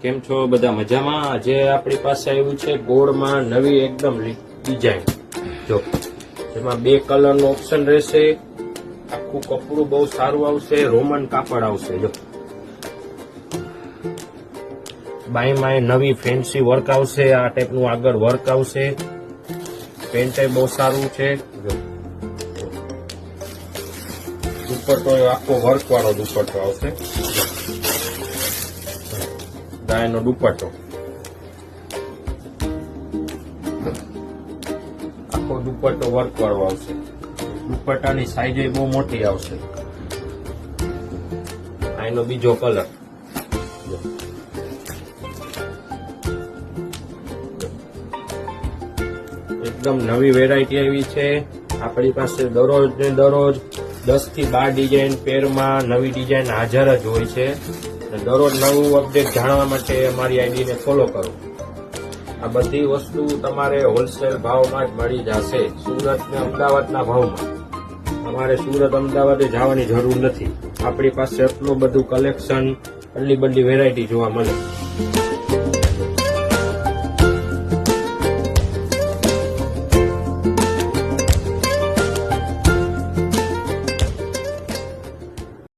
કેમ છો બધા મજામાં? આજે આપણી પાસે આવ્યું છે ગોળમાં નવી એકદમ ડિઝાઇન. જો જેમાં 2 કલરનો ઓપ્શન રહેશે. આખું કપડું બહુ સારું આવશે, રોમન કાપડ આવશે. જો બાયમાં નવી ફેન્સી વર્ક આવશે, આ ટાઈપનું આગળ વર્ક આવશે. પેન્ટ બહુ સારું છે. જો દુપટ્ટો આખો વર્ક વાળો દુપટ્ટો આવશે. ગાયનો દુપટ્ટો આખો દુપટ્ટો વર્ક વાળો આવશે. દુપટ્ટાની સાઈઝ બહુ મોટી આવશે. આનો બીજો કલર એકદમ નવી વેરાયટી આવી છે આપણી પાસે. દરરોજ ને દરરોજ 10 થી 12 ડિઝાઇન પેરમાં નવી ડિઝાઇન હાજર જ હોય છે. દરરોજ નવું અપડેટ જાણવા માટે અમારી આઈડીને ફોલો કરો. આ બધી વસ્તુ તમારે હોલસેલ ભાવમાં જ મળી જશે, સુરત ને અમદાવાદના ભાવમાં. તમારે સુરત અમદાવાદે જવાની જરૂર નથી. આપણી પાસે એટલું બધું કલેક્શન, એટલી બધી વેરાયટી જોવા મળે.